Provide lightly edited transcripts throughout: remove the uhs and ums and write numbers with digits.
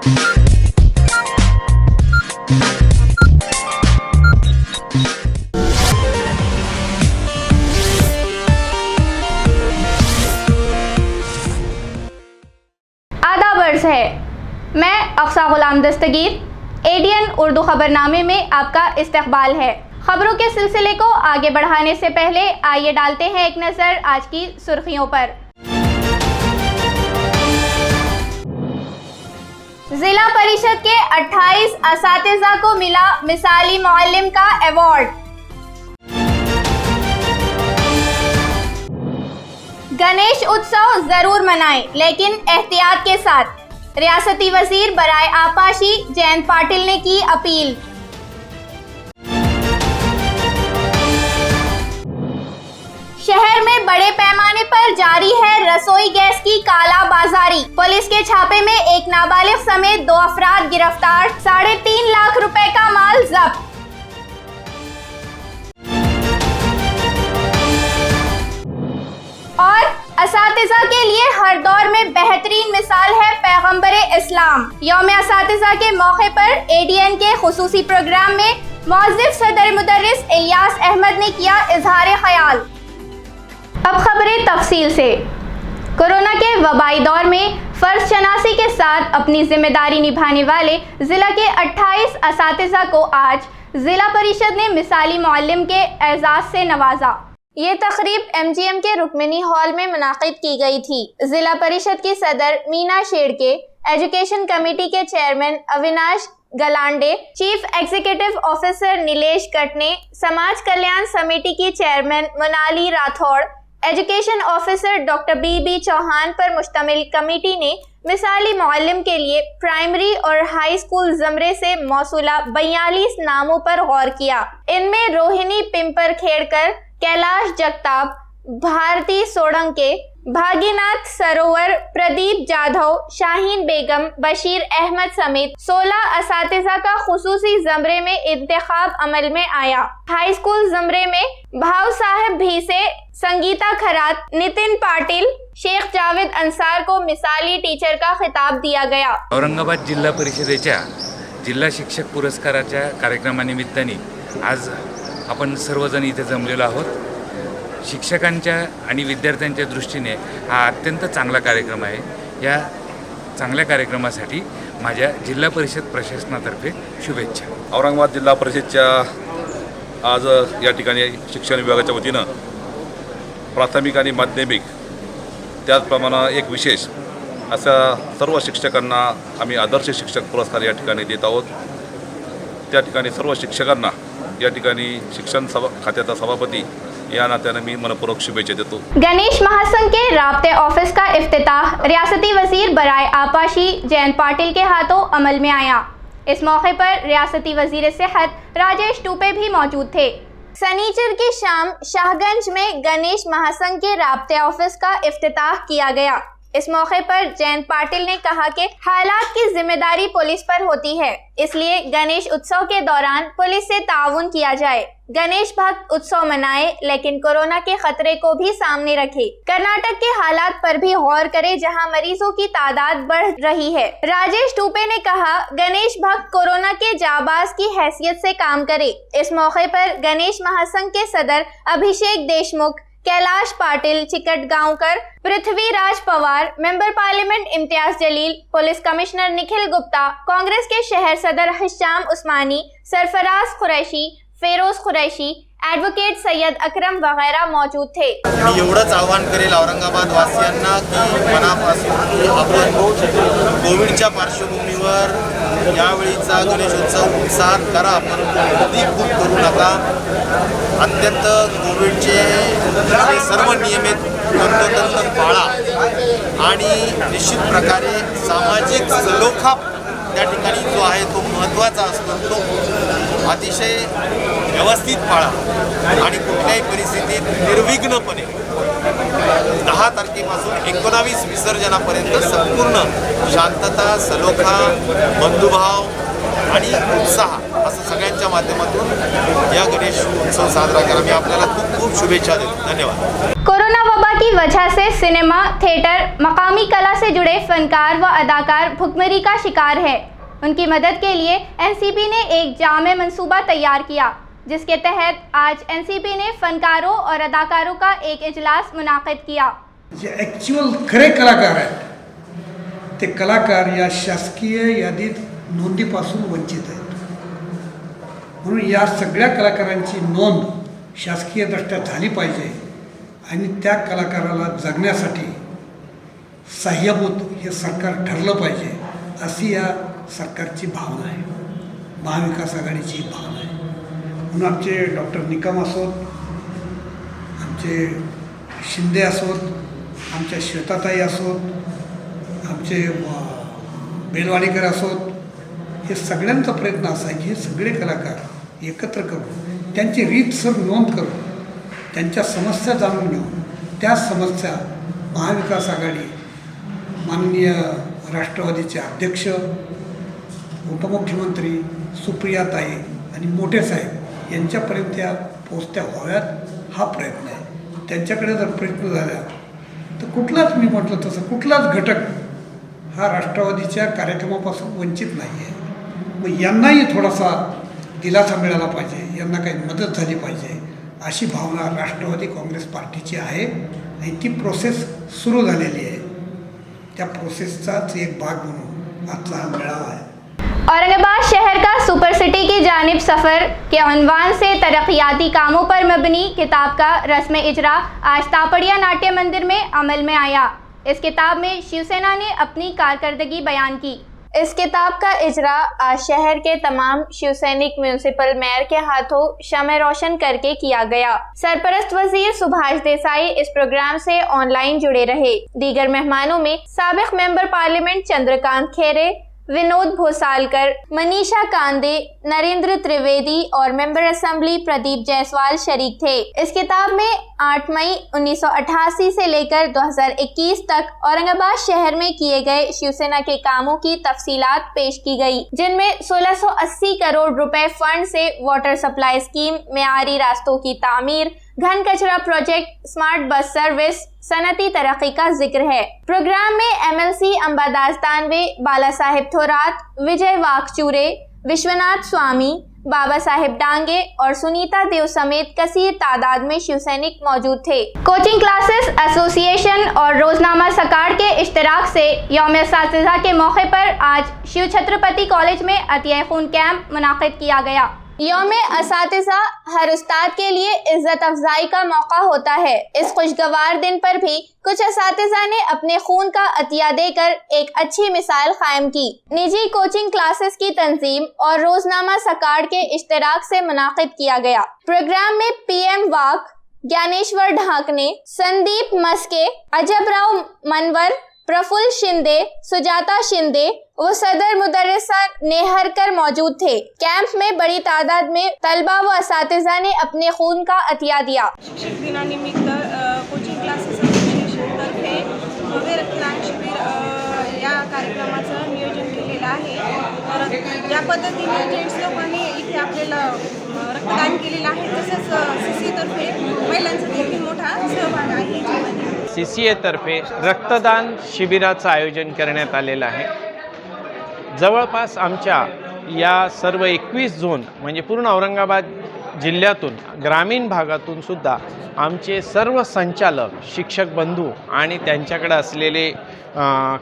आदाब अर्ज़ है, मैं अक्सा गुलाम दस्तगीर, ADN उर्दू खबरनामे में आपका इस्तकबाल है। खबरों के सिलसिले को आगे बढ़ाने से पहले आइए डालते हैं एक नज़र आज की सुर्खियों पर। जिला परिषद के 28 असातिज़ा को मिला मिसाली मुअल्लिम का अवार्ड। गणेश उत्सव जरूर मनाएं, लेकिन एहतियात के साथ। रियासती वजीर बराए आपाशी जयंत पाटिल ने की अपील। शहर में बड़े पैमाने पर जारी है रसोई गैस की काला बाजारी। पुलिस के छापे में एक नाबालिग समेत 2 अफराद गिरफ्तार, 3.5 लाख रुपए का माल जब्त। और असातिज़ा के लिए हर दौर में बेहतरीन मिसाल है पैगंबरे इस्लाम। यौम असातिज़ा के मौके पर ADN के खुसूसी प्रोग्राम में मौज़िफ़ सदर मुदर्रिस इलियास अहमद ने किया इजहार ख्याल। अब खबरें तफसील से। कोरोना के वबाई दौर में फ़र्ज़ शनासी के साथ अपनी जिम्मेदारी निभाने वाले ज़िला के 28 असातिज़ा को आज ज़िला परिषद ने मिसाली मुअल्लिम के एजाज़ से नवाजा। ये तकरीब MGM के रुक्मिनी हॉल में मुनाकिद की गई थी। जिला परिषद की सदर मीना शेड़के, एजुकेशन कमेटी के chairman Avinash Galande, chief executive officer Nilesh Katne, समाज कल्याण समिति की chairman Monali Rathod, education officer doctor BB Chauhan पर मुश्तमिल कमेटी ने मिसाली मुअल्लिम के लिए प्राइमरी और हाई स्कूल ज़मरे से मौसूला 42 नामों पर गौर किया। इनमें रोहिणी पिंपर खेड़कर, कैलाश जगताप, भारती सोडंके, भागीनाथ सरोवर, प्रदीप जाधव, शाहीन बेगम, बशीर अहमद समेत 16 असातिज़ा का खुसूसी ज़मरे में इंतखाब अमल में आया। हाई स्कूल ज़मरे में भाव साहब भीसे, संगीता खरात, नितिन पाटिल, शेख जावेद अंसार को मिसाली टीचर का खिताब दिया गया। औरंगाबाद जिल्हा परिषदेच्या जिल्हा शिक्षक पुरस्काराच्या कार्यक्रमानिमित्ताने आज आपण सर्वजण इथे जमलेलो आहोत। शिक्षकांच्या आणि विद्यार्थ्यांच्या दृष्टीने हा अत्यंत चांगला कार्यक्रम आहे। या चांगल्या कार्यक्रमासाठी माझ्या जिल्हा परिषद प्रशासनातर्फे शुभेच्छा। औरंगाबाद जिल्हा परिषदच्या आज या ठिकाणी शिक्षण विभागाच्या वतीनं प्राथमिक आणि माध्यमिक त्याचप्रमाणे एक विशेष अशा सर्व शिक्षकांना आम्ही आदर्श शिक्षक पुरस्कार या ठिकाणी देत आहोत। त्या ठिकाणी सर्व शिक्षकांना या ठिकाणी शिक्षण खात्याचा सभापती या नात्याने मी मनपूर्वक शुभेच्छा देतो। गणेश महासंघ के राब्ते ऑफिस का इफ्तिताह रियासती वजीर बराए आपाशी जयंत पाटिल के हाथों अमल में आया। इस मौके पर रियासती वजीर सेहत राजेश टूपे भी मौजूद थे। शनिचर की शाम शाहगंज में गणेश महासंघ के राब्ते ऑफिस का इफ्तिताह किया गया। इस मौके पर जयंत पाटिल ने कहा कि हालात की जिम्मेदारी पुलिस पर होती है, इसलिए गणेश उत्सव के दौरान पुलिस से ताउन किया जाए। गणेश भक्त उत्सव मनाए, लेकिन कोरोना के खतरे को भी सामने रखे। कर्नाटक के हालात पर भी गौर करे, जहां मरीजों की तादाद बढ़ रही है। राजेश टूपे ने कहा, गणेश भक्त कोरोना के जाबाज की हैसियत से काम करे। इस मौके पर गणेश महासंघ के सदर अभिषेक Deshmukh, Kailash Patil Chikatgaonkar, Prithviraj Pawar, member parliament Imtiaz Jaleel, police commissioner Nikhil Gupta, Congress के शहर सदर हिशाम उस्मानी, सरफराज कुरैशी, फेरोज कुरैशी, ॲडव्होकेट सय्यद अकरम वगैरह मौजूद थे। मी एवढंच आवाहन करेल औरंगाबाद वासियांना की मनापासून आपण कोविडच्या पार्श्वभूमीवर यावेळीचा गणेशोत्सव उत्साहात करा, परंतु गर्दी खूप करू नका। अत्यंत कोविडचे सर्व नियमित तंतोतंत पाळा आणि निश्चित प्रकारे सामाजिक सलोखा त्या ठिकाणी जो आहे तो महत्त्वाचा असतो, तो अतिशय व्यवस्थित पाळा आणि कुठल्याही परिस्थितीत निर्विघ्नपणे 10 तारखेपासून 19 विसर्जनापर्यंत संपूर्ण शांतता, सलोखा, बंधुभाव आणि उत्साह असं सगळ्यांच्या माध्यमातून या गणेश उत्सव साजरा करा। मी आपल्याला खूप खूप शुभेच्छा देतो। धन्यवाद। कोरोना वबा वबा की वजह से सिनेमा, थिएटर, मकामी कला से जुड़े फनकार व अदाकार भुखमरी का शिकार है। उनकी मदद के लिए एनसीपी ने एक जामे मंसूबा तैयार किया, जिसके तहत आज एनसीपी ने फनकारों और अदाकारों का एक इजलास मुनाकिद किया। जे ॲक्च्युअल खरे कलाकार आहेत ते कलाकार या शासकीय यादीत नोंदीपासून वंचित आहेत. म्हणून या सगळ्या कलाकारांची नोंद शासकीयदृष्ट्या झाली पाहिजे आणि त्या कलाकाराला जगण्यासाठी सहाय्यभूत हे सरकार ठरलं पाहिजे, अशी या सरकारची भावना आहे, महाविकास आघाडीची भावना आहे. म्हणून आमचे डॉक्टर निकम असोत, आमचे शिंदे असोत, आमच्या श्वेताताई असोत, आमचे बेलवाडीकर असोत, हे सगळ्यांचा प्रयत्न असा आहे की हे सगळे कलाकार एकत्र करून त्यांची रीतसर नोंद करून त्यांच्या समस्या जाणून घेऊन त्या समस्या महाविकास आघाडी, माननीय राष्ट्रवादीचे अध्यक्ष, उपमुख्यमंत्री सुप्रियाताई आणि मोठे साहेब यांच्यापर्यंत या पोचत्या व्हाव्यात, हा प्रयत्न आहे. त्यांच्याकडे जर प्रयत्न झाला तर कुठलाच, मी म्हटलं तसं, कुठलाच घटक हा राष्ट्रवादीच्या कार्यक्रमापासून वंचित नाही आहे. मग यांनाही थोडासा दिलासा मिळाला पाहिजे, यांना काही मदत झाली पाहिजे, अशी भावना राष्ट्रवादी काँग्रेस पार्टीची आहे आणि ती प्रोसेस सुरू झालेली आहे. त्या प्रोसेसचाच एक भाग म्हणून आजचा हा मेळावा आहे. औरंगाबाद शहर का सुपर सिटी की जानिब सफ़र के उन्वान से तरक्याती कामों पर मबनी किताब का रस्म इजरा आज तापड़िया नाट्य मंदिर में अमल में आया। इस किताब में शिवसेना ने अपनी कारकर्दगी बयान की। इस किताब का इजरा आज शहर के तमाम शिवसैनिक म्यूनिसिपल मेयर के हाथों शमع रोशन करके किया गया। सरपरस्त वजीर सुभाष देसाई इस प्रोग्राम से ऑनलाइन जुड़े रहे। दीगर मेहमानों में साबिक मेंबर पार्लियामेंट चंद्रकांत खेरे, विनोद भोसालकर, मनीषा कांदे, नरेंद्र त्रिवेदी और मेंबर असेंबली प्रदीप जायसवाल शरीक थे। इस किताब में 8 मई 1988 से लेकर 2021 तक औरंगाबाद शहर में किए गए शिवसेना के कामों की तफसीलात पेश की गई, जिनमें 1680 करोड़ रुपए फंड से वाटर सप्लाई स्कीम, मेयारी रास्तों की तामीर, घन कचरा प्रोजेक्ट, स्मार्ट बस सर्विस, सनती तरक्की का जिक्र है। प्रोग्राम में एमएलसी अंबादास दानवे, बाला साहेब थोरात, विजय वाकचूरे, विश्वनाथ स्वामी, बाबा साहेब डांगे और सुनीता देव समेत कसीर तादाद में शिवसैनिक मौजूद थे। कोचिंग क्लासेस एसोसिएशन और रोजनामा सकाड़ के इश्तराक से यौम-ए-असातिज़ा के मौके पर आज शिव छत्रपति कॉलेज में अतिया खून कैंप मुनाकिद किया गया। यौम-ए-असातिज़ा हर उस्ताद के लिए इज्जत अफजाई का मौका होता है। इस खुशगवार दिन पर भी कुछ असातिज़ा ने अपने खून का अतिया देकर एक अच्छी मिसाल कायम की। निजी कोचिंग क्लासेस की तंजीम और रोजनामा सकाड़ के इश्तराक से मुनाकिद किया गया। प्रोग्राम में पीएम वाक, ज्ञानेश्वर ढाकने, संदीप मस्के, अजबराव मनवर, प्रफुल्ल शिंदे, सुजाता शिंदे व सदर मुदर्रिसा नेहरकर मौजूद थे। कैंप में बड़ी तादाद में तलबा व असातिज़ा ने अपने खून का अतिया दिया। शिक्षक दिनानिमित्त कोचिंग क्लासेस असोसिएशनतर्फे भव्य रक्तदान शिबिर या कार्यक्रमाचं नियोजन केलेलं आहे। तर ज्या पद्धतीने जेंट्स लोकांनी इथे आपल्याला रक्तदान केलेलं आहे, तसंच सीसीतर्फे महिलांचा देखील मोठा सहभाग आहे। CCA तर्फे रक्तदान शिबिराचं आयोजन करण्यात आलेलं आहे। जवळपास आमच्या या सर्व 21 झोन म्हणजे पूर्ण औरंगाबाद जिल्ह्यातून, ग्रामीण भागातून सुद्धा आमचे सर्व संचालक, शिक्षक बंधू आणि त्यांच्याकडे असलेले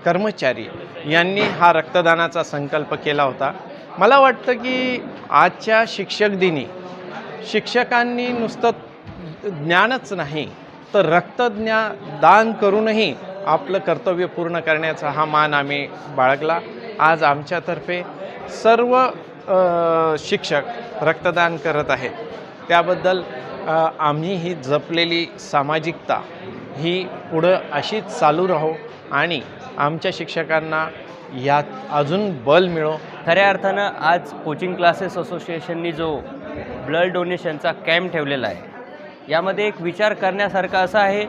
कर्मचारी यांनी हा रक्तदानाचा संकल्प केला होता। मला वाटतं की आजच्या शिक्षक दिनी शिक्षकांनी नुसतं ज्ञानच नाही तर रक्तदान करूनही आपलं कर्तव्य पूर्ण करण्याचा हा मान आम्ही बाळगला। आज आमच्यातर्फे सर्व शिक्षक रक्तदान करत आहेत, त्याबद्दल आम्ही ही जपलेली सामाजिकता ही पुढं अशीच चालू राहो आणि आमच्या शिक्षकांना यात अजून बल मिळो। खऱ्या अर्थानं आज कोचिंग क्लासेस असोसिएशननी जो ब्लड डोनेशनचा कॅम्प ठेवलेला आहे, यामध्ये एक विचार करण्यासारखा असा आहे,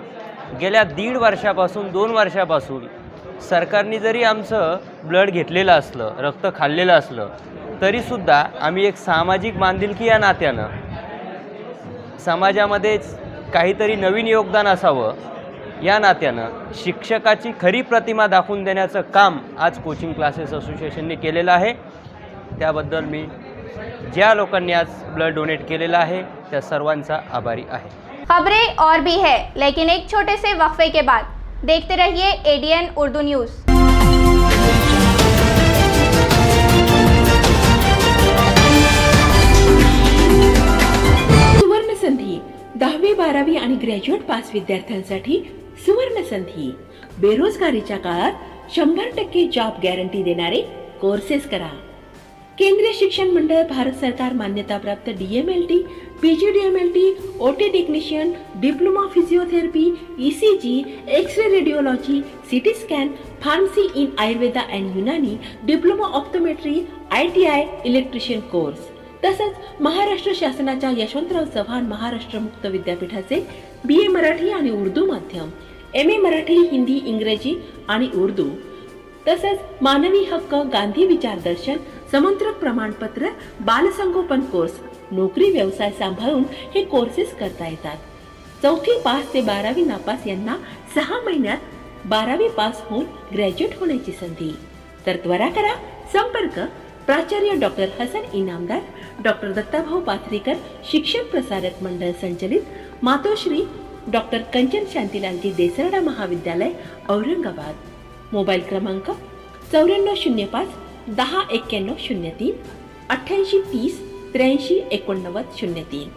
गेल्या 1.5 वर्षापासून 2 वर्षापासून सरकारने जरी आमचं ब्लड घेतलेलं असलं, रक्त खाल्लेलं असलं, तरीसुद्धा आम्ही एक सामाजिक बांधिलकी या नात्यानं समाजामध्ये काहीतरी नवीन योगदान असावं या नात्यानं शिक्षकाची खरी प्रतिमा दाखवून देण्याचं काम आज कोचिंग क्लासेस असोसिएशनने केलेलं आहे. त्याबद्दल मी ज्या लोकांनी आज ब्लड डोनेट केलेलं आहे त्या सर्वांचा आभारी आहे. खबरें और भी है, लेकिन एक छोटे से वक्फे के बाद देखते रहिए ADN उर्दू न्यूज़. सुवर्ण संधी 10वी 12वी आणि ग्रॅज्युएट पास विद्यार्थ्यांसाठी सुवर्ण संधी. बेरोजगारीच्या काळात 100% जॉब गॅरंटी देणारे कोर्सेस करा. केंद्रीय शिक्षण मंडळ, भारत सरकार मान्यताप्राप्त DMLT, PGDMLT, OT technician, diploma physiotherapy, ECG, X-ray radiology, CT scan, pharmacy in Ayurveda and Unani, diploma optometry, ITI, electrician course. तसंच महाराष्ट्र शासनाच्या यशवंतराव चव्हाण महाराष्ट्र मुक्त विद्यापीठाचे BA मराठी आणि उर्दू माध्यम, MA मराठी, हिंदी, इंग्रजी आणि उर्दू, तसंच मानवी हक्क, गांधी विचार दर्शन, समंत्रक प्रमाणपत्र, बालसंगोपन कोर्स, नोकरी व्यवसाय सांभाळून हे कोर्सेस करता येतात. 4थी पास ते 12वी नापास यांना 6 महिन्यात 12वी पास होऊन ग्रॅज्युएट होण्याची संधी. तर त्वरा करा. संपर्क प्राचार्य डॉक्टर हसन इनामदार, डॉक्टर दत्ताभाऊ पाथरीकर, शिक्षण प्रसारक मंडळ संचलित, मातोश्री डॉक्टर कंचन शांतीलालजी देसरडा महाविद्यालय, औरंगाबाद. मोबाईल क्रमांक 9405 10 91 03 88 30 83 89 03.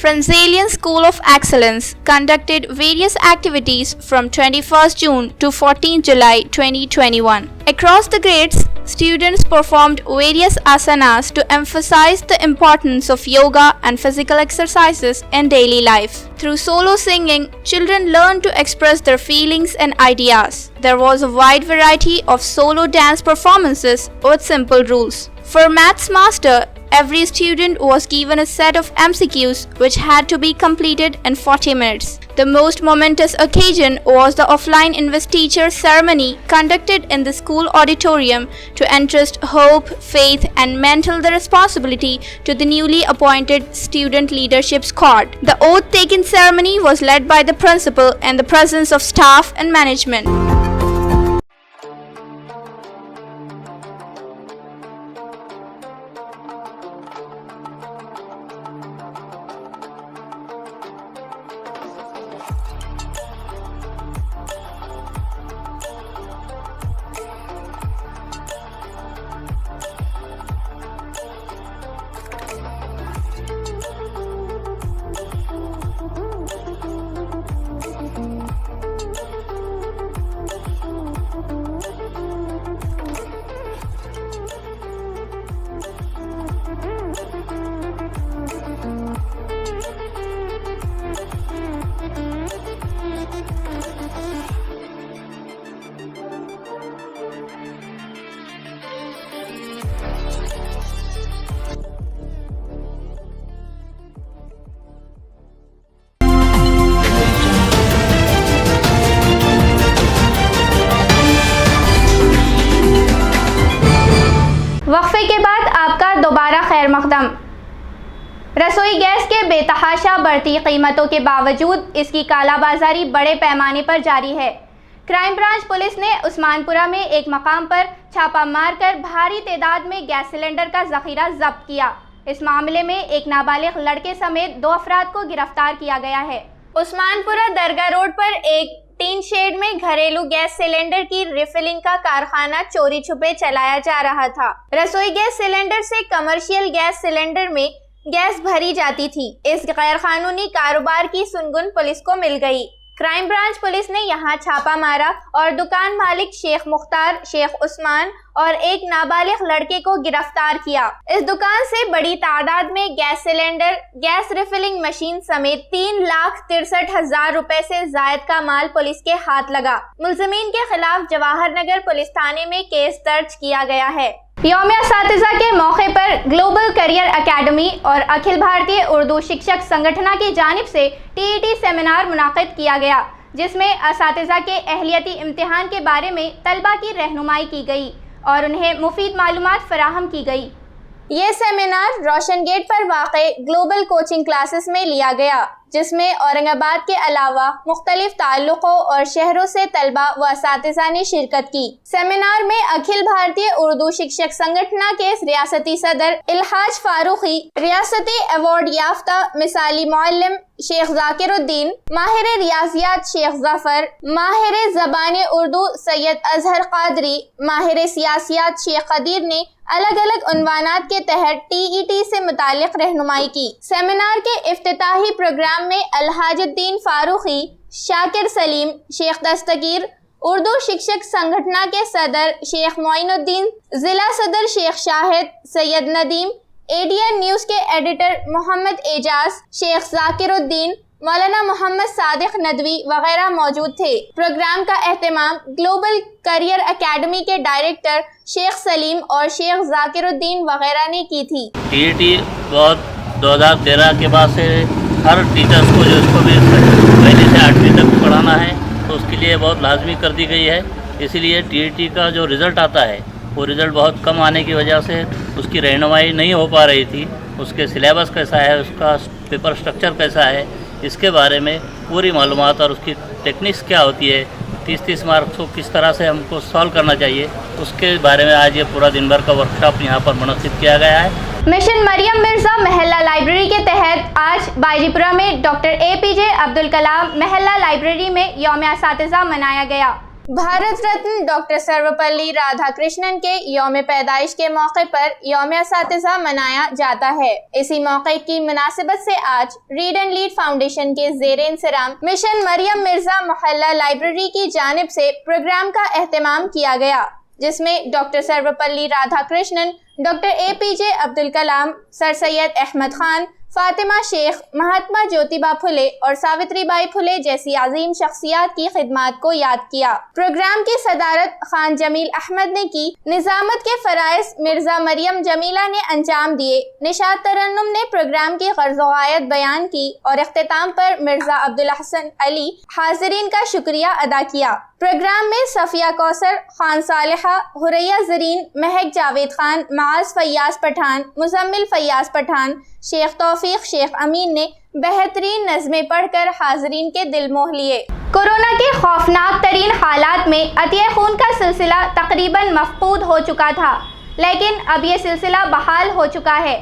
Franzelian School of Excellence conducted various activities from 21st June to 14 July 2021. Across the grades, students performed various asanas to emphasize the importance of yoga and physical exercises in daily life. Through solo singing, children learned to express their feelings and ideas. There was a wide variety of solo dance performances with simple rules. For Maths Master, every student was given a set of MCQs which had to be completed in 40 minutes. The most momentous occasion was the offline investiture ceremony conducted in the school auditorium to entrust hope, faith and mental the responsibility to the newly appointed student leadership squad. The oath-taking ceremony was led by the principal in the presence of staff and management. वक्फे के बाद आपका दोबारा खैर मकदम। रसोई gas के बेतहाशा बढ़ती कीमतों के बावजूद इसकी कालाबाजारी बड़े पैमाने पर जारी है। क्राइम ब्रांच पुलिस ने उस्मानपुरा में एक मकाम पर छापा मारकर भारी तादाद में गैस सिलेंडर का जखीरा जब्त किया। इस मामले में एक नाबालिग लड़के समेत 2 अफराद को गिरफ्तार किया गया है। उस्मानपुरा दरगाह रोड पर एक टीन शेड में घरेलू गैस सिलेंडर की रिफिलिंग का कारखाना चोरी छुपे चलाया जा रहा था। रसोई गैस सिलेंडर से कमर्शियल गैस सिलेंडर में गैस भरी जाती थी। इस गैर कानूनी कारोबार की सुनगुन पुलिस को मिल गई। क्राइम ब्रांच पुलिस ने यहां छापा मारा और दुकान मालिक शेख मुख्तार, शेख उस्मान और एक नाबालिग लड़के को गिरफ्तार किया। इस दुकान से बड़ी तादाद में gas cylinder, gas refilling machine समेत 3,63,000 रुपए से जायद का माल पुलिस के हाथ लगा। मुलजमीन के खिलाफ जवाहर नगर पुलिस थाने में केस दर्ज किया गया है। यौम-ए-असातिज़ा के मौके पर ग्लोबल करियर एकेडमी और अखिल भारतीय उर्दू शिक्षक संगठन की जानिब से TET सेमिनार मुनाकिद किया गया। जिसमें اساتذہ के अहलियती इम्तिहान के बारे में तलबा की रहनुमाई की गई और उन्हें मुफीद मालूमात फराहम की गई। ये सेमिनार रोशन गेट पर वाक़े ग्लोबल कोचिंग क्लासेस में लिया गया, जिसमें औरंगाबाद के अलावा मुख्तलिफ ताल्लुकों और शहरों से तलबा व असातिज़ा ने शिरकत की। सेमिनार में अखिल भारतीय उर्दू शिक्षक संगठन के रियासती सदर इल्हाज फारूकी, रियासती अवार्ड याफ्ता मिसाली मुअल्लिम शेख जाकिरुद्दीन, माहिर रियाजियात शेख जफर, माहिर ज़बान उर्दू सैयद अजहर कादरी, माहिर सियासियात शेख कदीर ने अलग अलग उन्वानात के तहत TET से मुतालिक रहनुमाई की। सेमिनार के इफ्तिताही प्रोग्राम में अलहाजुद्दीन फारूकी, शाकिर सलीम, शेख दस्तगीर, उर्दू शिक्षक संगठन के सदर शेख मोइनुद्दीन, जिला सदर शेख शाहिद, सैयद नदीम, ADN न्यूज़ के एडिटर मोहम्मद एजाज, शेख जाकिरुद्दीन, मौलाना मोहम्मद सादिक नदवी वगैरह मौजूद थे। प्रोग्राम का एहतमाम ग्लोबल करियर एकेडमी के डायरेक्टर शेख सलीम और शेख जाकिरुद्दीन वगैरह ने की थी। TET बहुत 2013 के बाद से हर टीचर्स को जो इसको भी पहले से 8वीं तक पढ़ाना है तो उसके लिए बहुत लाजमी कर दी गई है। इसीलिए TET का जो रिज़ल्ट आता है वो रिज़ल्ट बहुत कम आने की वजह से उसकी रहनुमाई नहीं हो पा रही थी। उसके सिलेबस कैसा है, उसका पेपर स्ट्रक्चर कैसा है, इसके बारे में पूरी मालूमात और उसकी टेक्निक्स क्या होती है, 30-30 मार्क्स को किस तरह से हमको सॉल्व करना चाहिए, उसके बारे में आज ये पूरा दिन भर का वर्कशॉप यहाँ पर मुनक्किद किया गया है। मिशन मरियम मिर्ज़ा महल्ला लाइब्रेरी के तहत आज बाजीपुरा में डॉक्टर APJ अब्दुल कलाम महल्ला लाइब्रेरी में यौम असातिज़ा मनाया गया। भारत रत्न डॉक्टर सर्वपल्ली राधाकृष्णन के यौम पैदाइश के मौके पर यौम असातिज़ा मनाया जाता है। इसी मौके की मुनासिबत से आज रीड एंड लीड फाउंडेशन के ज़ेर इंसराम मिशन मरियम मिर्ज़ा मोहल्ला लाइब्रेरी की जानिब से प्रोग्राम का एहतमाम किया गया, जिसमें doctor Sarvepalli Radhakrishnan, doctor APJ Abdul Kalam, sir Syed Ahmed Khan, Fatima Shaikh, Mahatma Jyotiba Phule और सावित्री बाई फुले जैसी अजीम शख्सियात की खिदमात को याद किया। प्रोग्राम की सदारत खान जमील अहमद ने की। निजामत के फराइज मिर्जा मरियम जमीला ने अंजाम दिए। निशात तरन्नुम ने प्रोग्राम की गर्ज़-ओ-गायत बयान की और इख्तिताम पर मिर्जा अब्दुल हसन अली हाजिरीन का शुक्रिया अदा किया। प्रोग्राम में सफिया कौसर, खान सालिहा, हुरैया जरीन, महक जावेद खान, माज फैयाज पठान, मुजम्मिल फैयाज पठान, शेख तौफीक, शेख अमीन ने बेहतरीन नज़में पढ़कर हाजरीन के दिल मोह लिए। कोरोना के खौफनाक तरीन हालात में अतिया खून का सिलसिला तकरीबन मफकूद हो चुका था, लेकिन अब ये सिलसिला बहाल हो चुका है।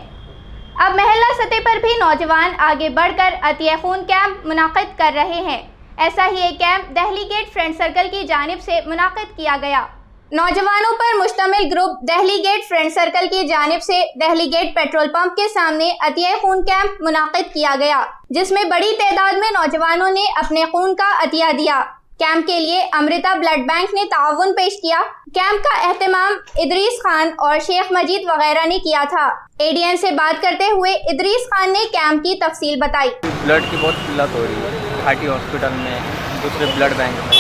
अब महल्ला सतह पर भी नौजवान आगे बढ़कर अतिया खून कैंप मुनाकिद कर रहे हैं। ऐसा ही एक camp Delhi gate friend circle की जानिब से मुनाकिद किया गया। नौजवानों पर मुश्तमिल group Delhi gate friend circle की जानिब से दहली गेट पेट्रोल पंप के सामने अतिया खून कैंप मुनाकिद किया गया, जिसमें बड़ी तादाद में नौजवानों ने अपने खून का अतिया दिया। कैंप के लिए अमृता ब्लड बैंक ने ताउन पेश किया। कैंप का एहतमाम इदरीस खान और शेख मजीद वगैरह ने किया था। ADN से बात करते हुए इदरीस खान ने कैंप की तफसील बताई। ब्लड की बहुत किल्लत हो रही है हाटी हॉस्पिटल में, दूसरे ब्लड बैंक में,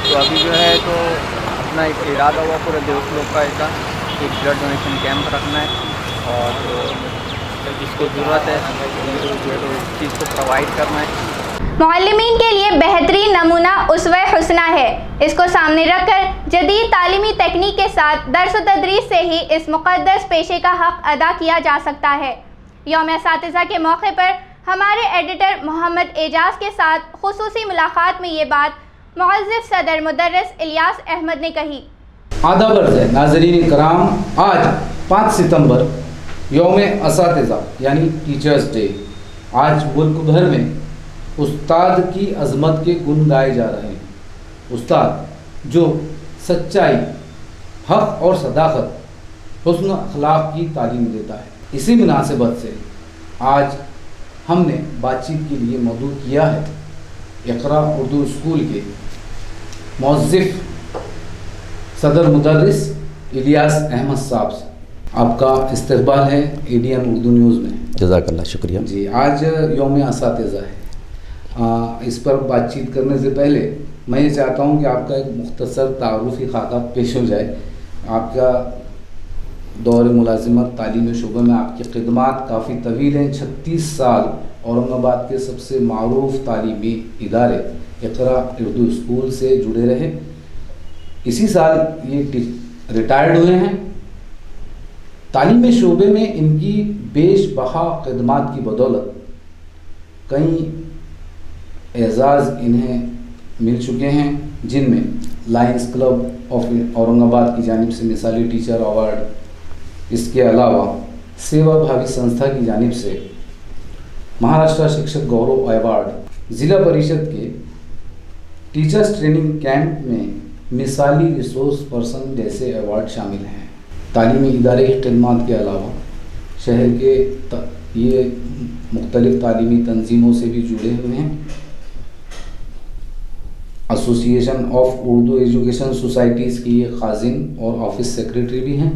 तो अभी जो है तो अपना एक इरादा हुआ पूरे दोस्त लोग का ऐसा एक ब्लड डोनेशन कैंप रखना है और जिसको ज़रूरत है तो इस चीज़ को प्रोवाइड करना है। मुअल्लिमीन के लिए बेहतरीन नमूना उसवा हुस्ना है। इसको सामने रखकर जदीद तालीमी तकनीक के साथ दर्स तदरीस से ही इस मुक़द्दस पेशे का हक़ अदा किया जा सकता है। यौम असातिज़ा के मौके पर हमारे एडिटर मोहम्मद एजाज के साथ खुसूसी मुलाकात में ये बात मुअज़्ज़िफ़ सदर मुदर्रिस इलियास अहमद ने कही। आदाब अर्ज़ है नाज़रीन कराम, आज 5 सितंबर यौम असातिज़ा यानी टीचर्स डे। आज मुल्क भर में उस्ताद की अज़मत के गुण गाए जा रहे हैं। उस्ताद जो सच्चाई, हक़ और सदाकत, हुस्न अखलाक की तालीम देता है। इसी मुनासिबत से आज हमने बातचीत के लिए मौजू किया है इक़रा उर्दू स्कूल के मुअज़्ज़िफ़ सदर मुदर्रिस इलियास अहमद साहब से। आपका इस्तक़बाल है ADN उर्दू न्यूज़ में। जज़ाकल्लाह, शुक्रिया जी। आज यौम असातिज़ा है। इस पर बातचीत करने से पहले मैं ये चाहता हूँ कि आपका एक मुख्तसर तारुफ़ी खाका पेश हो जाए। आपका दौर मुलाजिमत तालीमी शुबे में आपकी खिदमात काफ़ी तवील हैं। 36 साल औरंगाबाद के सबसे मारूफ तालीमी इदारे اقرا اردو اسکول سے جڑے رہے. اسی سال یہ ریٹائرڈ ہوئے ہیں. تعلیمی شعبے میں ان کی بیش بہا خدمات کی بدولت کئی اعزاز انہیں مل چکے ہیں، جن میں لائنز کلب آف اورنگ آباد کی جانب سے مثالی ٹیچر ایوارڈ، اس کے علاوہ سیوا بھاوی سنستھا کی جانب سے مہاراشٹر شکشک گورو ایوارڈ، ضلع پریشد کے ٹیچرز ٹریننگ کیمپ میں مثالی ریسورس پرسن جیسے ایوارڈ شامل ہیں. تعلیمی ادارے کی خدمات کے علاوہ شہر کے یہ مختلف تعلیمی تنظیموں سے بھی جڑے ہوئے ہیں. Association of Urdu education societies کی یہ خازن اور آفس سیکریٹری بھی ہیں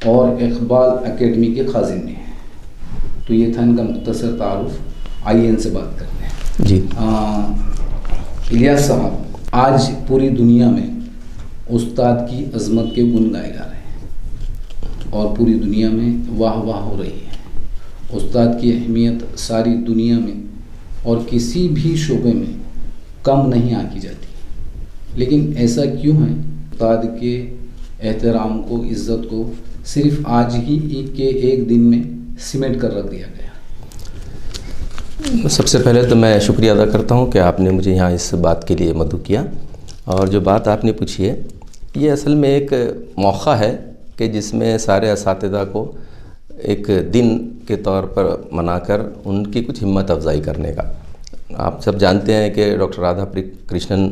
اور اقبال اکیڈمی کے خازن بھی ہیں. تو یہ تھا ان کا مختصر تعارف. آئیے ان سے بات کرتے ہیں. جی الیاس صاحب، آج پوری دنیا میں استاد کی عظمت کے گن گائے جا رہے ہیں اور پوری دنیا میں واہ واہ ہو رہی ہے. استاد کی اہمیت ساری دنیا میں اور کسی بھی شعبے میں کم نہیں آنکی جاتی. لیکن ایسا کیوں ہے استاد کے احترام کو، عزت کو صرف آج ہی کے ایک دن میں سیمنٹ کر رکھ دیا گیا؟ سب سے پہلے تو میں شکریہ ادا کرتا ہوں کہ آپ نے مجھے یہاں اس بات کے لیے مدعو کیا. اور جو بات آپ نے پوچھی ہے یہ اصل میں ایک موقع ہے کہ جس میں سارے اساتذہ کو ایک دن کے طور پر منا کر ان کی کچھ ہمت افزائی کرنے کا. آپ سب جانتے ہیں کہ ڈاکٹر رادھا کرشنن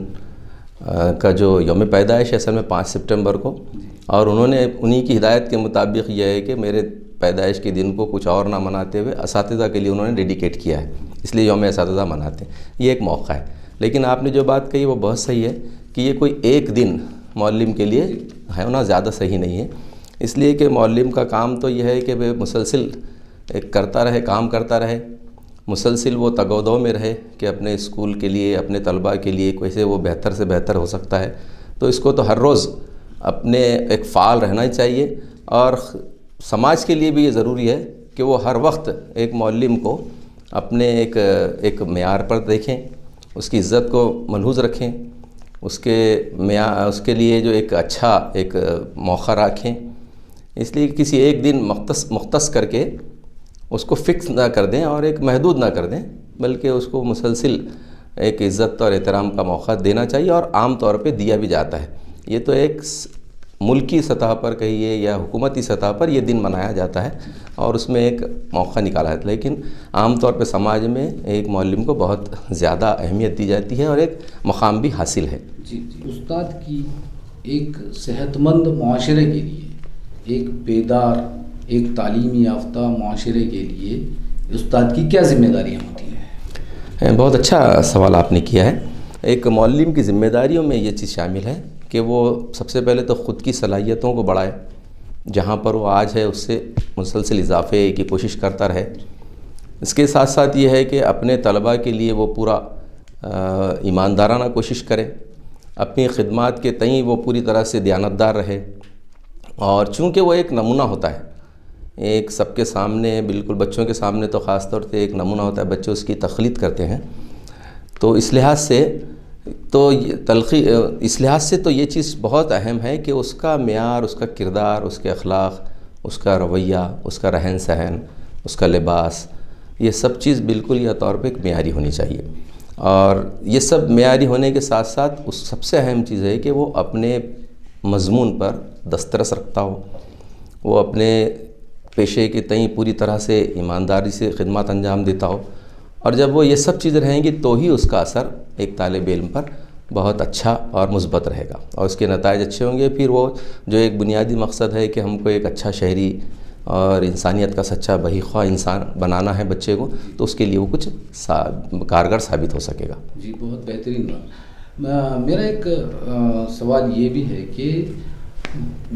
کا جو یوم پیدائش ہے اصل میں 5 سپٹمبر کو، اور انہوں نے انہی کی ہدایت کے مطابق یہ ہے کہ میرے پیدائش کے دن کو کچھ اور نہ مناتے ہوئے اساتذہ کے لیے انہوں نے ڈیڈیکیٹ کیا ہے، اس لیے یوم اساتذہ مناتے ہیں. یہ ایک موقع ہے. لیکن آپ نے جو بات کہی وہ بہت صحیح ہے کہ یہ کوئی ایک دن معلم کے لیے ہونا زیادہ صحیح نہیں ہے. اس لیے کہ معلم کا کام تو یہ ہے کہ وہ مسلسل کرتا رہے، کام کرتا رہے، مسلسل وہ تگودو میں رہے کہ اپنے اسکول کے لیے، اپنے طلباء کے لیے کیسے وہ بہتر سے بہتر ہو سکتا ہے. تو اس کو تو ہر روز اپنے ایک فعال رہنا چاہیے. اور سماج کے لیے بھی یہ ضروری ہے کہ وہ ہر وقت ایک معلم کو اپنے ایک معیار پر دیکھیں، اس کی عزت کو ملحوظ رکھیں، اس کے لیے جو ایک اچھا ایک موقع رکھیں. اس لیے کسی ایک دن مختص کر کے اس کو فکس نہ کر دیں اور ایک محدود نہ کر دیں، بلکہ اس کو مسلسل ایک عزت اور احترام کا موقع دینا چاہیے. اور عام طور پہ دیا بھی جاتا ہے. یہ تو ایک ملکی سطح پر کہیے یا حکومتی سطح پر یہ دن منایا جاتا ہے اور اس میں ایک موقع نکالا جاتا ہے. لیکن عام طور پہ سماج میں ایک معلم کو بہت زیادہ اہمیت دی جاتی ہے اور ایک مقام بھی حاصل ہے. جی استاد کی ایک صحت مند معاشرے کے لیے، ایک بیدار، ایک تعلیم یافتہ معاشرے کے لیے استاد کی کیا ذمہ داریاں ہوتی ہیں؟ بہت اچھا سوال آپ نے کیا ہے. ایک معلم کی ذمہ داریوں میں یہ چیز شامل ہے کہ وہ سب سے پہلے تو خود کی صلاحیتوں کو بڑھائے، جہاں پر وہ آج ہے اس سے مسلسل اضافے کی کوشش کرتا رہے. اس کے ساتھ ساتھ یہ ہے کہ اپنے طلباء کے لیے وہ پورا ایماندارانہ کوشش کرے، اپنی خدمات کے تئیں وہ پوری طرح سے دیانتدار رہے. اور چونکہ وہ ایک نمونہ ہوتا ہے، ایک سب کے سامنے، بالکل بچوں کے سامنے تو خاص طور سے ایک نمونہ ہوتا ہے، بچے اس کی تقلید کرتے ہیں. تو اس لحاظ سے تو یہ چیز بہت اہم ہے کہ اس کا معیار، اس کا کردار، اس کے اخلاق، اس کا رویہ، اس کا رہن سہن، اس کا لباس، یہ سب چیز بالکل یہ طور پہ ایک معیاری ہونی چاہیے. اور یہ سب معیاری ہونے کے ساتھ ساتھ اس سب سے اہم چیز ہے کہ وہ اپنے مضمون پر دسترس رکھتا ہو، وہ اپنے پیشے کے تئیں پوری طرح سے ایمانداری سے خدمات انجام دیتا ہو. اور جب وہ یہ سب چیزیں رہیں گی تو ہی اس کا اثر ایک طالب علم پر بہت اچھا اور مثبت رہے گا اور اس کے نتائج اچھے ہوں گے. پھر وہ جو ایک بنیادی مقصد ہے کہ ہم کو ایک اچھا شہری اور انسانیت کا سچا بہی خواہ انسان بنانا ہے بچے کو، تو اس کے لیے وہ کچھ کارگر ثابت ہو سکے گا. جی بہت بہترین بات. میرا ایک سوال یہ بھی ہے کہ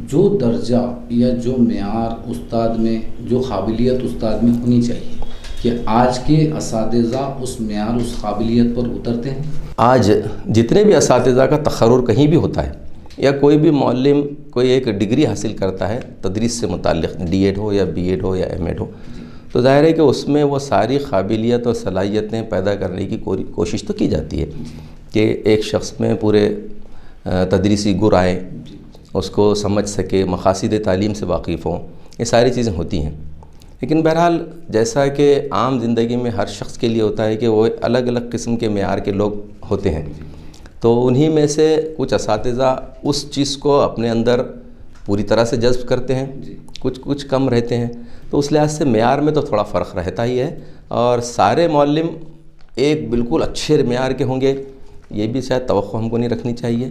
جو درجہ یا جو معیار استاد میں، جو قابلیت استاد میں ہونی چاہیے، کہ آج کے اساتذہ اس معیار، اس قابلیت پر اترتے ہیں؟ آج جتنے بھی اساتذہ کا تقرر کہیں بھی ہوتا ہے یا کوئی بھی معلم کوئی ایک ڈگری حاصل کرتا ہے تدریس سے متعلق، ڈی ایڈ ہو یا بی ایڈ ہو یا ایم ایڈ ہو، تو ظاہر ہے کہ اس میں وہ ساری قابلیت اور صلاحیتیں پیدا کرنے کی کوشش تو کی جاتی ہے کہ ایک شخص میں پورے تدریسی گر آئیں، اس کو سمجھ سکے، مقاصد تعلیم سے واقف ہوں، یہ ساری چیزیں ہوتی ہیں۔ لیکن بہرحال جیسا کہ عام زندگی میں ہر شخص کے لیے ہوتا ہے کہ وہ الگ الگ قسم کے معیار کے لوگ ہوتے ہیں، تو انہی میں سے کچھ اساتذہ اس چیز کو اپنے اندر پوری طرح سے جذب کرتے ہیں، کچھ کم رہتے ہیں، تو اس لحاظ سے معیار میں تو تھوڑا فرق رہتا ہی ہے، اور سارے معلم ایک بالکل اچھے معیار کے ہوں گے یہ بھی شاید توقع ہم کو نہیں رکھنی چاہیے،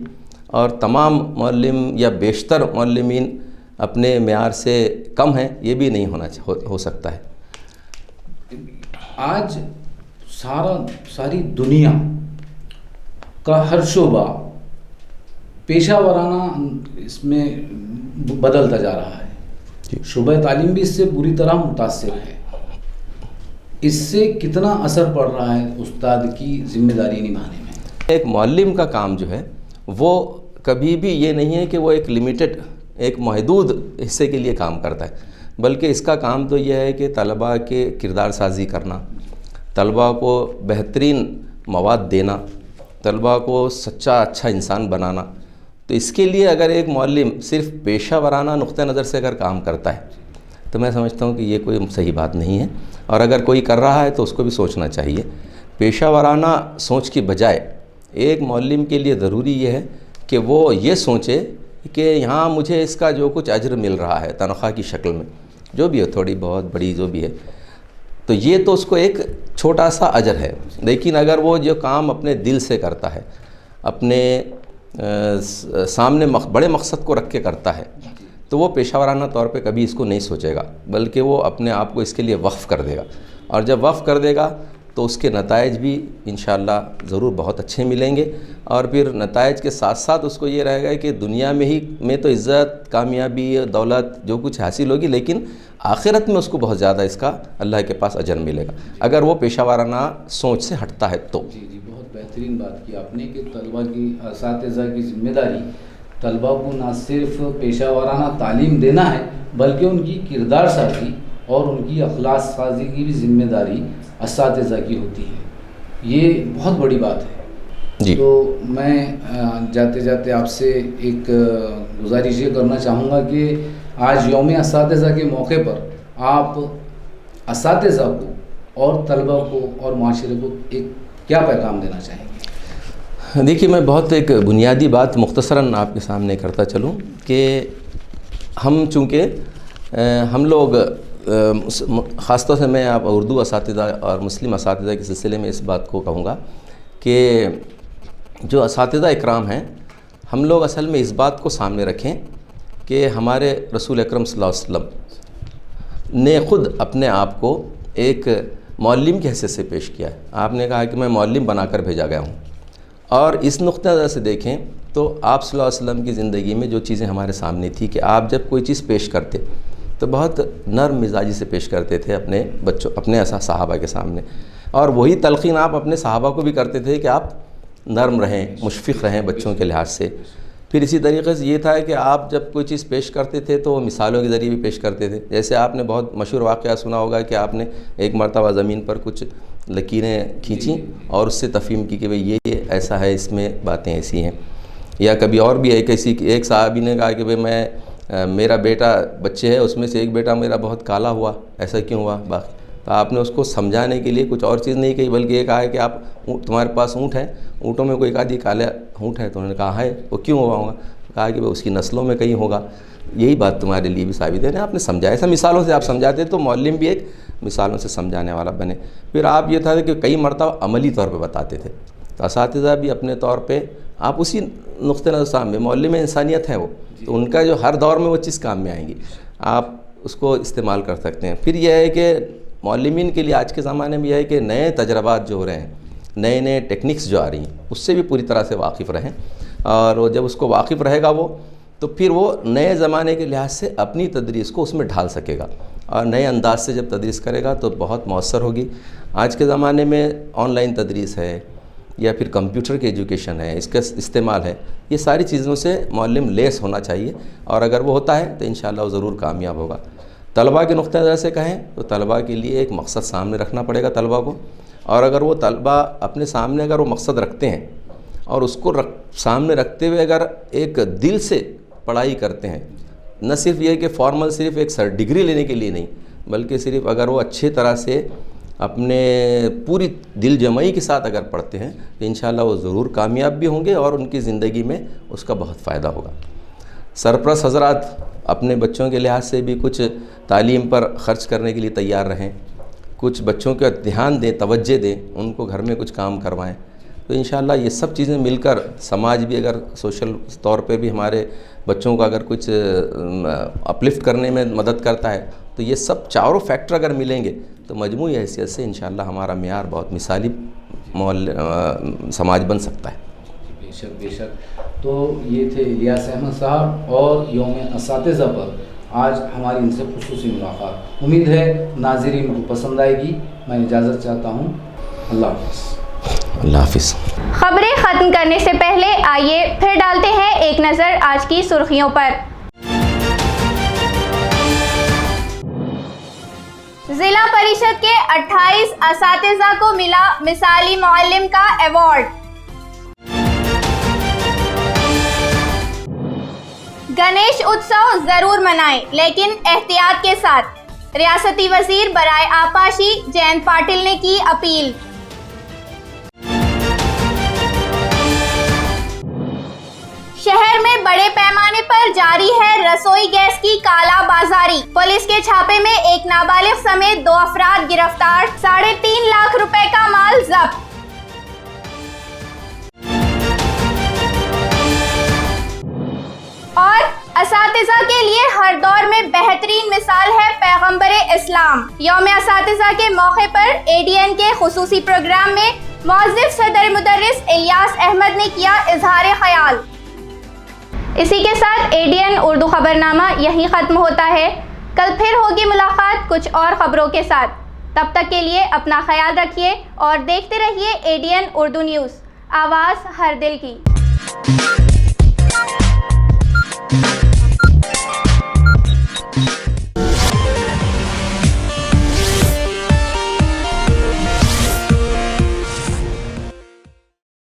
اور تمام معلم یا بیشتر معلمین اپنے معیار سے کم ہیں یہ بھی نہیں ہو سکتا ہے۔ آج ساری دنیا کا ہر شعبہ پیشہ ورانہ اس میں بدلتا جا رہا ہے، شعبہ تعلیم بھی اس سے بری طرح متاثر ہے۔ اس سے کتنا اثر پڑ رہا ہے استاد کی ذمہ داری نبھانے میں؟ ایک معلم کا کام جو ہے وہ کبھی بھی یہ نہیں ہے کہ وہ ایک لمیٹڈ، ایک محدود حصے کے لیے کام کرتا ہے، بلکہ اس کا کام تو یہ ہے کہ طلباء کے کردار سازی کرنا، طلباء کو بہترین مواد دینا، طلباء کو سچا اچھا انسان بنانا۔ تو اس کے لیے اگر ایک معلم صرف پیشہ ورانہ نقطہ نظر سے اگر کام کرتا ہے تو میں سمجھتا ہوں کہ یہ کوئی صحیح بات نہیں ہے، اور اگر کوئی کر رہا ہے تو اس کو بھی سوچنا چاہیے۔ پیشہ ورانہ سوچ کی بجائے ایک معلم کے لیے ضروری یہ ہے کہ وہ یہ سوچے کہ یہاں مجھے اس کا جو کچھ اجر مل رہا ہے تنخواہ کی شکل میں، جو بھی ہو، تھوڑی بہت بڑی جو بھی ہے، تو یہ تو اس کو ایک چھوٹا سا اجر ہے، لیکن اگر وہ جو کام اپنے دل سے کرتا ہے، اپنے سامنے بڑے مقصد کو رکھ کے کرتا ہے، تو وہ پیشہ ورانہ طور پہ کبھی اس کو نہیں سوچے گا، بلکہ وہ اپنے آپ کو اس کے لیے وقف کر دے گا، اور جب وقف کر دے گا تو اس کے نتائج بھی انشاءاللہ ضرور بہت اچھے ملیں گے، اور پھر نتائج کے ساتھ ساتھ اس کو یہ رہے گا کہ دنیا میں تو عزت، کامیابی، دولت جو کچھ حاصل ہوگی، لیکن آخرت میں اس کو بہت زیادہ اس کا اللہ کے پاس اجر ملے گا اگر وہ پیشہ ورانہ سوچ سے ہٹتا ہے تو۔ جی بہت بہترین بات کی آپ نے کہ طلباء کی، اساتذہ کی ذمہ داری طلباء کو نہ صرف پیشہ ورانہ تعلیم دینا ہے بلکہ ان کی کردار سازی اور ان کی اخلاق سازی کی بھی ذمہ داری اساتذہ کی ہوتی ہے، یہ بہت بڑی بات ہے۔ جی تو میں جاتے جاتے آپ سے ایک گزارش یہ کرنا چاہوں گا کہ آج یوم اساتذہ کے موقع پر آپ اساتذہ کو اور طلباء کو اور معاشرے کو ایک کیا پیغام دینا چاہیں گے؟ دیکھیے، میں بہت ایک بنیادی بات مختصراً آپ کے سامنے کرتا چلوں کہ ہم چونکہ ہم لوگ خاص طور سے میں آپ اردو اساتذہ اور مسلم اساتذہ کے سلسلے میں اس بات کو کہوں گا کہ جو اساتذہ اکرام ہیں، ہم لوگ اصل میں اس بات کو سامنے رکھیں کہ ہمارے رسول اکرم صلی اللہ علیہ وسلم نے خود اپنے آپ کو ایک معلم کی حیثیت سے پیش کیا ہے۔ آپ نے کہا کہ میں معلم بنا کر بھیجا گیا ہوں، اور اس نقطہ نظر سے دیکھیں تو آپ صلی اللہ علیہ وسلم کی زندگی میں جو چیزیں ہمارے سامنے تھی کہ آپ جب کوئی چیز پیش کرتے تو بہت نرم مزاجی سے پیش کرتے تھے اپنے بچوں، اپنے صحابہ کے سامنے، اور وہی تلقین آپ اپنے صحابہ کو بھی کرتے تھے کہ آپ نرم رہیں، مشفق رہیں بچوں کے لحاظ سے۔ پھر اسی طریقے سے یہ تھا کہ آپ جب کوئی چیز پیش کرتے تھے تو وہ مثالوں کے ذریعے بھی پیش کرتے تھے۔ جیسے آپ نے بہت مشہور واقعہ سنا ہوگا کہ آپ نے ایک مرتبہ زمین پر کچھ لکیریں کھینچیں اور اس سے تفہیم کی کہ بھئی یہ ایسا ہے، اس میں باتیں ایسی ہیں۔ یا کبھی اور بھی ایک صحابی نے کہا کہ بھئی میرا بیٹا، بچے ہے اس میں سے ایک بیٹا میرا بہت کالا ہوا، ایسا کیوں ہوا؟ باقی تو آپ نے اس کو سمجھانے کے لیے کچھ اور چیز نہیں کہی، بلکہ یہ کہا ہے کہ آپ تمہارے پاس اونٹ ہے، اونٹوں میں کوئی آدھی کالا اونٹ ہے، تو انہوں نے کہا ہے، وہ کیوں ہوا ہوگا؟ کہا کہ اس کی نسلوں میں کہیں ہوگا، یہی بات تمہارے لیے بھی ثابت ہے۔ آپ نے سمجھایا، ایسا مثالوں سے آپ سمجھاتے تو معلم بھی ایک مثالوں سے سمجھانے والا بنے۔ پھر آپ یہ تھا کہ کئی مرتبہ عملی طور پہ بتاتے تھے، تو اساتذہ بھی اپنے طور پہ آپ اسی نقطۂ نظر سامنے، معلم انسانیت ہے وہ، تو ان کا جو ہر دور میں وہ چیز کام میں آئیں گی، آپ اس کو استعمال کر سکتے ہیں۔ پھر یہ ہے کہ معلمین کے لیے آج کے زمانے میں یہ ہے کہ نئے تجربات جو ہو رہے ہیں، نئے ٹیکنکس جو آ رہی ہیں، اس سے بھی پوری طرح سے واقف رہیں، اور وہ جب اس کو واقف رہے گا وہ، تو پھر وہ نئے زمانے کے لحاظ سے اپنی تدریس کو اس میں ڈھال سکے گا، اور نئے انداز سے جب تدریس کرے گا تو بہت مؤثر ہوگی۔ آج کے زمانے میں آن لائن تدریس ہے یا پھر کمپیوٹر کی ایجوکیشن ہے، اس کا استعمال ہے، یہ ساری چیزوں سے معلم لیس ہونا چاہیے، اور اگر وہ ہوتا ہے تو انشاءاللہ وہ ضرور کامیاب ہوگا۔ तलबा के नुक्ते नज़र से कहें तो तलबा के लिए एक मकसद सामने रखना पड़ेगा तलबा को, और अगर वो तलबा अपने सामने अगर वो मकसद रखते हैं और उसको सामने रखते हुए अगर एक दिल से पढ़ाई करते हैं, न सिर्फ ये कि फॉर्मल सिर्फ एक डिग्री लेने के लिए नहीं, बल्कि सिर्फ अगर वो अच्छे तरह से अपने पूरी दिल जमाई के साथ अगर पढ़ते हैं तो इंशाअल्लाह वो ज़रूर कामयाब भी होंगे और उनकी ज़िंदगी में उसका बहुत फ़ायदा होगा। सरपरस्त हज़रात अपने बच्चों के लिहाज से भी कुछ तालीम पर ख़र्च करने के लिए तैयार रहें, कुछ बच्चों का ध्यान दें, तवज्जो दें, उनको घर में कुछ काम करवाएं, तो इंशाअल्लाह ये सब चीज़ें मिलकर समाज भी अगर सोशल तौर पे भी हमारे बच्चों को अगर कुछ अपलिफ्ट करने में मदद करता है, तो ये सब चारों फैक्टर अगर मिलेंगे तो मजमूई हैसियत से इंशाअल्लाह हमारा मेयार बहुत मिसाली समाज बन सकता है। बेशक बेशक। तो ये थे इलियास अहमद साहब और यौम असातिज़ा पर आज हमारी इनसे खुसूसी मुलाकात। उम्मीद है नाज़रीन को पसंद आएगी। मैं इजाज़त चाहता हूँ। अल्लाह हाफ़िज़। अल्लाह हाफ़िज़। खबरें ख़त्म करने से पहले आइए फिर डालते हैं एक नज़र आज की सुर्खियों पर। जिला परिषद के 28 असातिज़ा को मिला मिसाली मुअल्लिम का अवार्ड। गणेश उत्सव जरूर मनाएं, लेकिन एहतियात के साथ। रियासती वजीर बराए आपाशी जयंत पाटिल ने की अपील। शहर में बड़े पैमाने पर जारी है रसोई गैस की काला बाजारी। पुलिस के छापे में एक नाबालिग समेत 2 अफराद गिरफ्तार, 3.5 लाख रुपए का माल जब्त। और असातिज़ा के लिए हर दौर में बेहतरीन मिसाल है पैगंबरे इस्लाम। यौम असातिज़ा के मौके पर ADN के खुसूसी प्रोग्राम में मौज़िफ़ सदर मुदर्रिस इलियास अहमद ने किया इजहार ख्याल। इसी के साथ ADN उर्दू खबरनामा यहीं ख़त्म होता है। कल फिर होगी मुलाकात कुछ और ख़बरों के साथ। तब तक के लिए अपना ख्याल रखिए और देखते रहिए ADN उर्दू न्यूज़, आवाज़ हर दिल की।